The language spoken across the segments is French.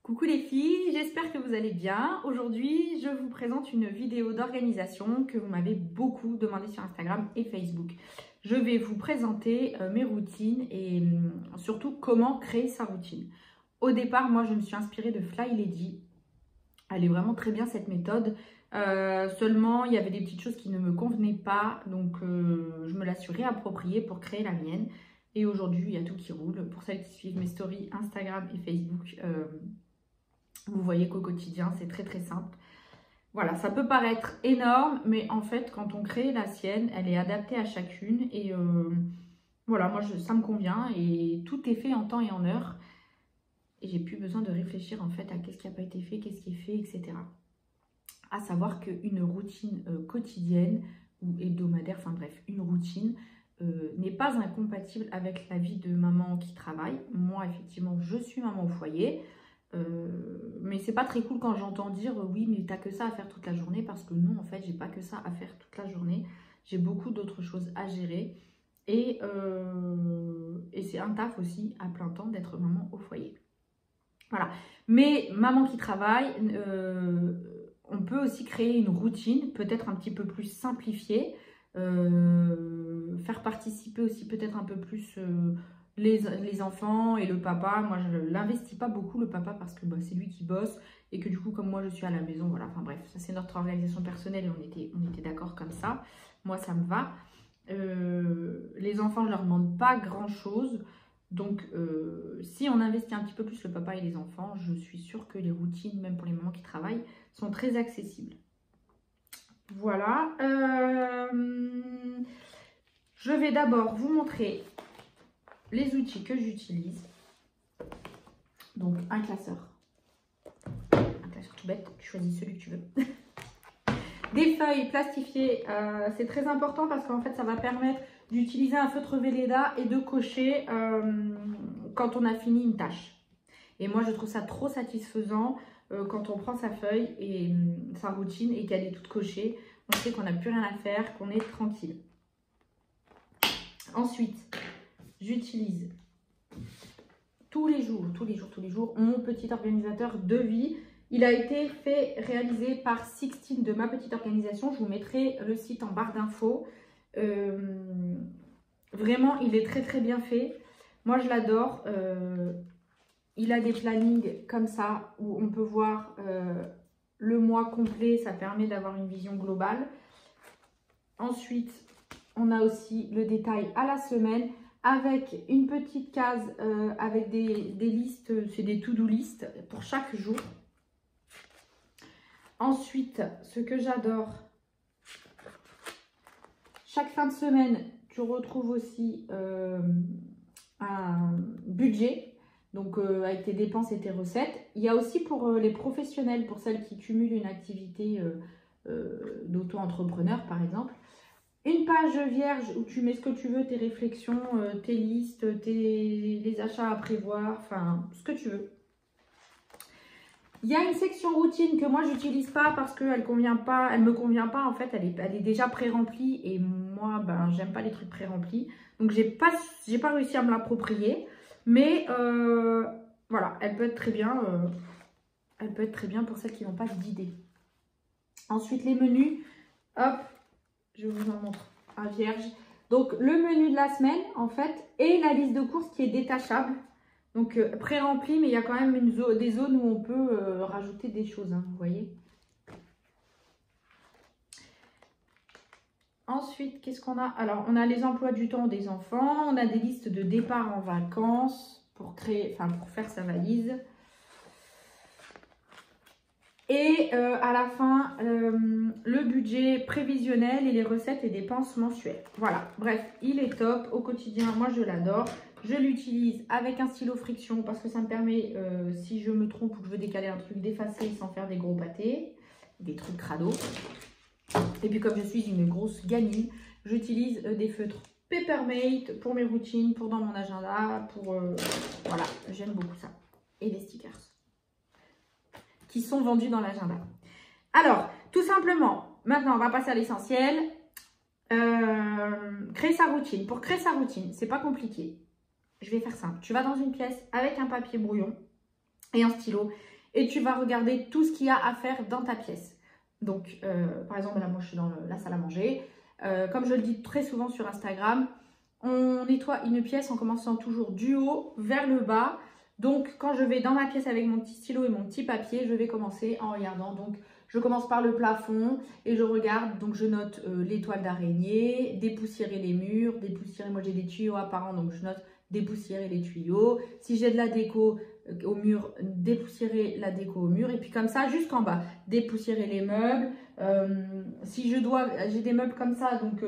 Coucou les filles, j'espère que vous allez bien. Aujourd'hui, je vous présente une vidéo d'organisation que vous m'avez beaucoup demandé sur Instagram et Facebook. Je vais vous présenter mes routines et surtout comment créer sa routine. Au départ, moi, je me suis inspirée de Fly Lady. Elle est vraiment très bien cette méthode. Seulement, il y avait des petites choses qui ne me convenaient pas. Donc, je me la suis réappropriée pour créer la mienne. Et aujourd'hui, il y a tout qui roule. Pour celles qui suivent mes stories Instagram et Facebook, vous voyez qu'au quotidien, c'est très très simple. Voilà, ça peut paraître énorme, mais en fait, quand on crée la sienne, elle est adaptée à chacune. Et voilà, moi, ça me convient. Et tout est fait en temps et en heure. Et j'ai plus besoin de réfléchir en fait à qu'est-ce qui n'a pas été fait, qu'est-ce qui est fait, etc. À savoir qu'une routine quotidienne ou hebdomadaire, enfin bref, une routine n'est pas incompatible avec la vie de maman qui travaille. Moi, effectivement, je suis maman au foyer. Mais c'est pas très cool quand j'entends dire oui mais t'as que ça à faire toute la journée, parce que non, en fait j'ai pas que ça à faire toute la journée, j'ai beaucoup d'autres choses à gérer et c'est un taf aussi à plein temps d'être maman au foyer. Voilà, mais maman qui travaille, on peut aussi créer une routine peut-être un petit peu plus simplifiée, faire participer aussi peut-être un peu plus les enfants et le papa. Moi, je ne l'investis pas beaucoup, le papa, parce que bah, c'est lui qui bosse et que du coup, comme moi, je suis à la maison, voilà. Enfin bref, ça, c'est notre organisation personnelle et on était d'accord comme ça. Moi, ça me va. Les enfants, je ne leur demande pas grand-chose. Donc, si on investit un petit peu plus le papa et les enfants, je suis sûre que les routines, même pour les mamans qui travaillent, sont très accessibles. Voilà. Je vais d'abord vous montrer les outils que j'utilise. Donc un classeur tout bête, tu choisis celui que tu veux. Des feuilles plastifiées, c'est très important parce qu'en fait ça va permettre d'utiliser un feutre Velleda et de cocher quand on a fini une tâche. Et moi je trouve ça trop satisfaisant quand on prend sa feuille et sa routine et qu'elle est toute cochée. On sait qu'on n'a plus rien à faire, qu'on est tranquille. Ensuite, j'utilise tous les jours mon petit organisateur de vie. Il a été réalisé par Sixtine de ma petite organisation. Je vous mettrai le site en barre d'infos. Vraiment, il est très très bien fait. Moi, je l'adore. Il a des plannings comme ça où on peut voir le mois complet. Ça permet d'avoir une vision globale. Ensuite, on a aussi le détail à la semaine avec une petite case avec des listes, c'est des to-do list pour chaque jour. Ensuite, ce que j'adore, chaque fin de semaine, tu retrouves aussi un budget, donc avec tes dépenses et tes recettes. Il y a aussi pour les professionnels, pour celles qui cumulent une activité d'auto-entrepreneur par exemple, une page vierge où tu mets ce que tu veux, tes réflexions, tes listes, les achats à prévoir, enfin ce que tu veux. Il y a une section routine que moi j'utilise pas parce qu'elle me convient pas en fait, elle est déjà pré-remplie et moi ben j'aime pas les trucs pré-remplis. Donc j'ai pas réussi à me l'approprier, mais voilà, elle peut être très bien pour celles qui n'ont pas d'idée. Ensuite les menus, hop. Je vous en montre un vierge. Donc, le menu de la semaine, en fait, et la liste de courses qui est détachable. Donc, pré-rempli, mais il y a quand même des zones où on peut rajouter des choses, hein, vous voyez. Ensuite, qu'est-ce qu'on a? Alors, on a les emplois du temps des enfants. On a des listes de départ en vacances pour faire sa valise. Et à la fin, le budget prévisionnel et les recettes et dépenses mensuelles. Voilà, bref, il est top au quotidien. Moi, je l'adore. Je l'utilise avec un stylo friction parce que ça me permet, si je me trompe ou que je veux décaler un truc, d'effacer sans faire des gros pâtés, des trucs crado. Et puis, comme je suis une grosse gamine, j'utilise des feutres Papermate pour mes routines, pour dans mon agenda, voilà, j'aime beaucoup ça. Et des stickers qui sont vendus dans l'agenda. Alors, tout simplement, maintenant, on va passer à l'essentiel. Créer sa routine. Pour créer sa routine, c'est pas compliqué. Je vais faire simple. Tu vas dans une pièce avec un papier brouillon et un stylo et tu vas regarder tout ce qu'il y a à faire dans ta pièce. Donc, par exemple, là, moi, je suis dans la salle à manger. Comme je le dis très souvent sur Instagram, on nettoie une pièce en commençant toujours du haut vers le bas. Donc, quand je vais dans ma pièce avec mon petit stylo et mon petit papier, je vais commencer en regardant. Donc, je commence par le plafond et je regarde. Donc, je note les toiles d'araignée, dépoussiérer les murs, dépoussiérer. Moi, j'ai des tuyaux apparents, donc je note dépoussiérer les tuyaux. Si j'ai de la déco au mur, dépoussiérer la déco au mur. Et puis, comme ça, jusqu'en bas, dépoussiérer les meubles. Si j'ai des meubles comme ça, donc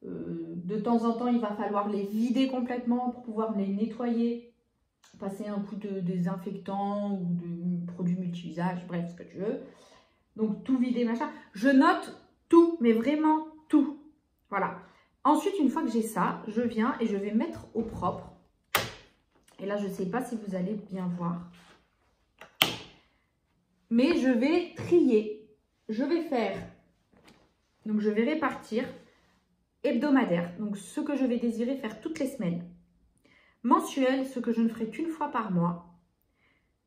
de temps en temps, il va falloir les vider complètement pour pouvoir les nettoyer. Passer un coup de désinfectant ou de produit multi-usage, bref, ce que tu veux. Donc, tout vider, machin. Je note tout, mais vraiment tout. Voilà. Ensuite, une fois que j'ai ça, je viens et je vais mettre au propre. Et là, je ne sais pas si vous allez bien voir. Mais je vais trier. Je vais faire, donc je vais répartir hebdomadaire. Donc, ce que je vais désirer faire toutes les semaines. Mensuel, ce que je ne ferai qu'une fois par mois.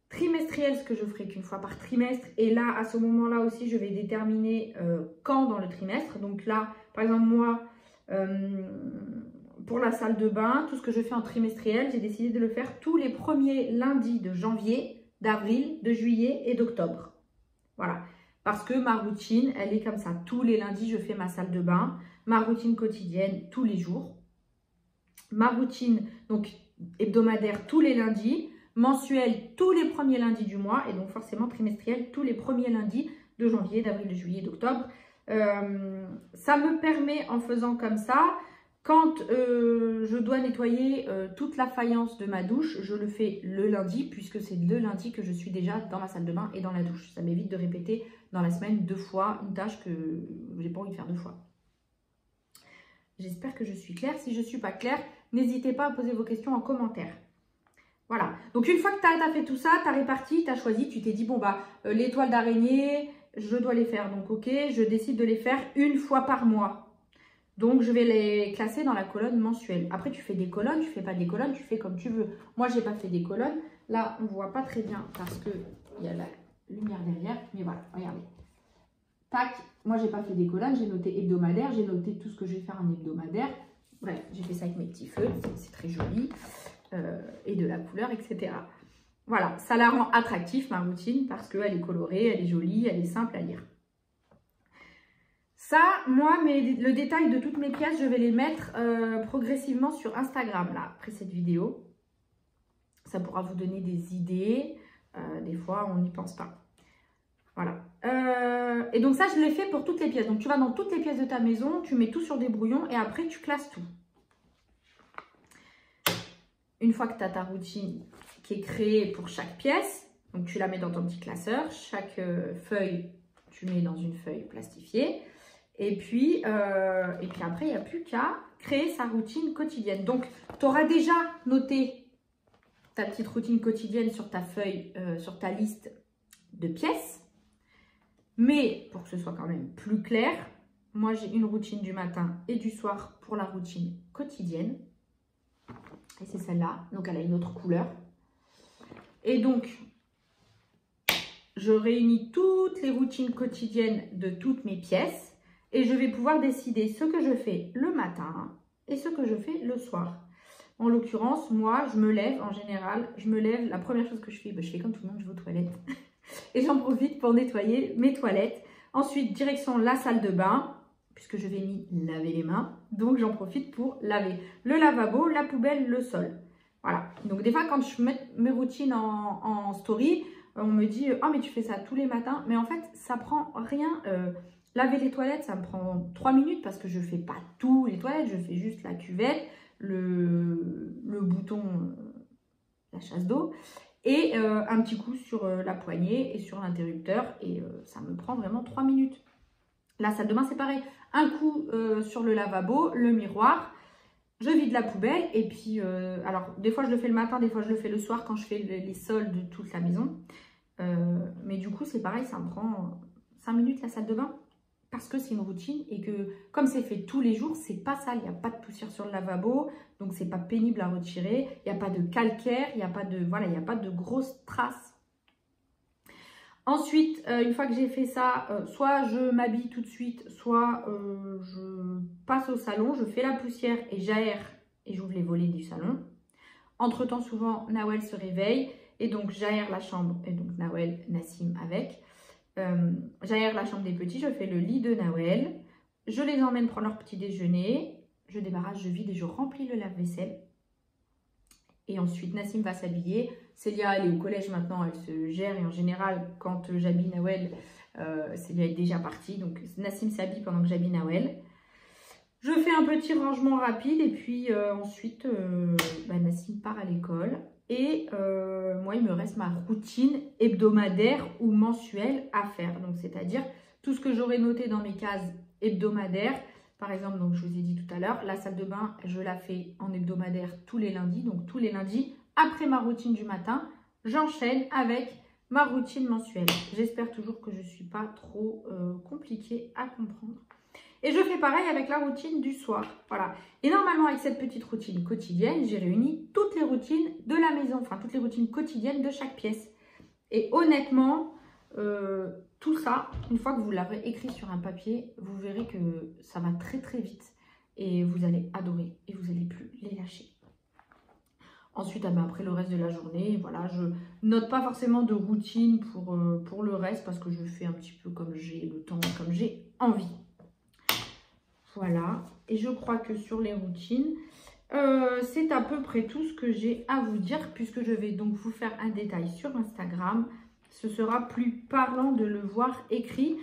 Trimestriel, ce que je ferai qu'une fois par trimestre. Et là, à ce moment-là aussi, je vais déterminer quand dans le trimestre. Donc là, par exemple, moi, pour la salle de bain, tout ce que je fais en trimestriel, j'ai décidé de le faire tous les premiers lundis de janvier, d'avril, de juillet et d'octobre. Voilà. Parce que ma routine, elle est comme ça. Tous les lundis, je fais ma salle de bain. Ma routine quotidienne, tous les jours. Ma routine, donc hebdomadaire, tous les lundis. Mensuel, tous les premiers lundis du mois. Et donc forcément trimestriel, tous les premiers lundis de janvier, d'avril, de juillet, d'octobre. Ça me permet, en faisant comme ça, quand je dois nettoyer toute la faïence de ma douche, je le fais le lundi, puisque c'est le lundi que je suis déjà dans ma salle de bain et dans la douche. Ça m'évite de répéter dans la semaine 2 fois une tâche que j'ai pas envie de faire 2 fois. J'espère que je suis claire. Si je ne suis pas claire, n'hésitez pas à poser vos questions en commentaire. Voilà. Donc, une fois que tu as fait tout ça, tu as réparti, tu as choisi, tu t'es dit, bon, bah, les toiles d'araignée, je dois les faire. Donc, ok, je décide de les faire une fois par mois. Donc, je vais les classer dans la colonne mensuelle. Après, tu fais des colonnes, tu fais pas des colonnes, tu fais comme tu veux. Moi, j'ai pas fait des colonnes. Là, on ne voit pas très bien parce qu'il y a la lumière derrière. Mais voilà, regardez. Tac, moi, j'ai pas fait des colonnes, j'ai noté hebdomadaire, j'ai noté tout ce que je vais faire en hebdomadaire. Bref, j'ai fait ça avec mes petits feux, c'est très joli. Et de la couleur, etc. Voilà, ça la rend attractive, ma routine, parce qu'elle est colorée, elle est jolie, elle est simple à lire. Ça, moi, le détail de toutes mes pièces, je vais les mettre progressivement sur Instagram, là, après cette vidéo. Ça pourra vous donner des idées. Des fois, on n'y pense pas. Voilà. Et donc ça, je l'ai fait pour toutes les pièces. Donc, tu vas dans toutes les pièces de ta maison, tu mets tout sur des brouillons et après, tu classes tout. Une fois que tu as ta routine qui est créée pour chaque pièce, donc tu la mets dans ton petit classeur. Chaque feuille, tu mets dans une feuille plastifiée. Et puis après, il n'y a plus qu'à créer sa routine quotidienne. Donc, tu auras déjà noté ta petite routine quotidienne sur ta feuille, sur ta liste de pièces. Mais pour que ce soit quand même plus clair, moi, j'ai une routine du matin et du soir pour la routine quotidienne. Et c'est celle-là. Donc, elle a une autre couleur. Et donc, je réunis toutes les routines quotidiennes de toutes mes pièces. Et je vais pouvoir décider ce que je fais le matin et ce que je fais le soir. En l'occurrence, moi, je me lève, en général, je me lève, la première chose que je fais comme tout le monde, je vais aux toilettes. Et j'en profite pour nettoyer mes toilettes. Ensuite, direction la salle de bain, puisque je vais m'y laver les mains. Donc, j'en profite pour laver le lavabo, la poubelle, le sol. Voilà. Donc, des fois, quand je mets mes routines en story, on me dit « Oh, mais tu fais ça tous les matins ». Mais en fait, ça prend rien. Laver les toilettes, ça me prend 3 minutes parce que je ne fais pas tous les toilettes. Je fais juste la cuvette, le bouton, la chasse d'eau. Et un petit coup sur la poignée et sur l'interrupteur. Et ça me prend vraiment 3 minutes. La salle de bain, c'est pareil. Un coup sur le lavabo, le miroir. Je vide la poubelle. Et puis, alors, des fois, je le fais le matin, des fois, je le fais le soir quand je fais les sols de toute la maison. Mais du coup, c'est pareil, ça me prend 5 minutes la salle de bain. Parce que c'est une routine et que, comme c'est fait tous les jours, c'est pas sale. Il n'y a pas de poussière sur le lavabo. Donc, c'est pas pénible à retirer. Il n'y a pas de calcaire. Il n'y a pas de, voilà, il n'y a pas de grosses traces. Ensuite, une fois que j'ai fait ça, soit je m'habille tout de suite, soit je passe au salon, je fais la poussière et j'aère et j'ouvre les volets du salon. Entre-temps, souvent, Nawel se réveille et donc j'aère la chambre, et donc Nawel, Nassim avec. J'aère la chambre des petits, je fais le lit de Nawel. Je les emmène prendre leur petit déjeuner. Je débarrasse, je vide et je remplis le lave-vaisselle. Et ensuite, Nassim va s'habiller. Célia, elle est au collège maintenant, elle se gère. Et en général, quand j'habille Nawel, Célia est déjà partie. Donc, Nassim s'habille pendant que j'habille Nawel. Je fais un petit rangement rapide. Et puis ensuite, Nassim part à l'école. Et moi, il me reste ma routine hebdomadaire ou mensuelle à faire. Donc, c'est-à-dire tout ce que j'aurais noté dans mes cases hebdomadaires. Par exemple, donc je vous ai dit tout à l'heure, la salle de bain, je la fais en hebdomadaire tous les lundis. Donc, tous les lundis, après ma routine du matin, j'enchaîne avec ma routine mensuelle. J'espère toujours que je ne suis pas trop compliquée à comprendre. Et je fais pareil avec la routine du soir. Voilà. Et normalement, avec cette petite routine quotidienne, j'ai réuni toutes les routines de la maison. Enfin, toutes les routines quotidiennes de chaque pièce. Et honnêtement, tout ça, une fois que vous l'avez écrit sur un papier, vous verrez que ça va très très vite. Et vous allez adorer et vous n'allez plus les lâcher. Ensuite, après le reste de la journée, voilà, je note pas forcément de routine pour le reste parce que je fais un petit peu comme j'ai le temps, comme j'ai envie. Voilà, et je crois que sur les routines, c'est à peu près tout ce que j'ai à vous dire puisque je vais donc vous faire un détail sur Instagram. Ce sera plus parlant de le voir écrit.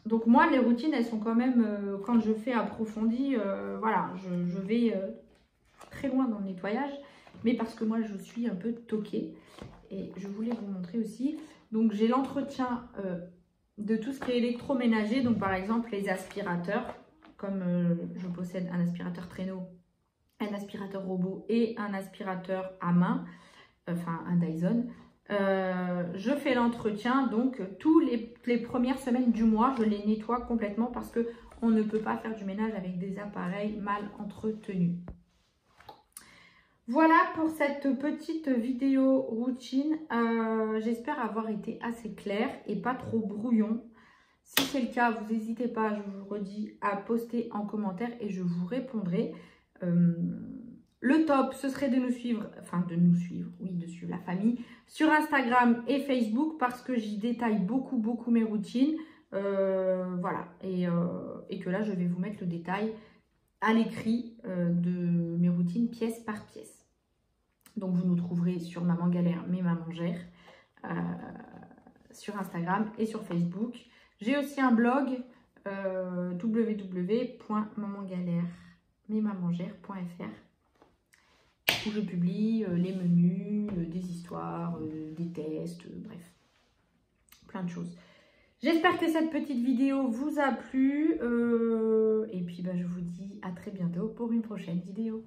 Donc moi, les routines, elles sont quand même, quand je fais approfondi, voilà, je vais très loin dans le nettoyage. Mais parce que moi, je suis un peu toquée. Et je voulais vous montrer aussi. Donc j'ai l'entretien de tout ce qui est électroménager. Donc par exemple, les aspirateurs. Comme je possède un aspirateur traîneau, un aspirateur robot et un aspirateur à main. Enfin un Dyson, je fais l'entretien donc les premières semaines du mois, je les nettoie complètement parce que on ne peut pas faire du ménage avec des appareils mal entretenus. Voilà pour cette petite vidéo routine, j'espère avoir été assez claire et pas trop brouillon. Si c'est le cas, vous n'hésitez pas, je vous redis, à poster en commentaire et je vous répondrai. Le top, ce serait de nous suivre, oui, de suivre la famille, sur Instagram et Facebook parce que j'y détaille beaucoup mes routines. Voilà, et que là, je vais vous mettre le détail à l'écrit de mes routines pièce par pièce. Donc, vous nous trouverez sur Maman Galère, mais Maman Gère, sur Instagram et sur Facebook. J'ai aussi un blog www.mamangalère-maismamangères.fr où je publie les menus, des histoires, des tests, bref, plein de choses. J'espère que cette petite vidéo vous a plu et puis je vous dis à très bientôt pour une prochaine vidéo.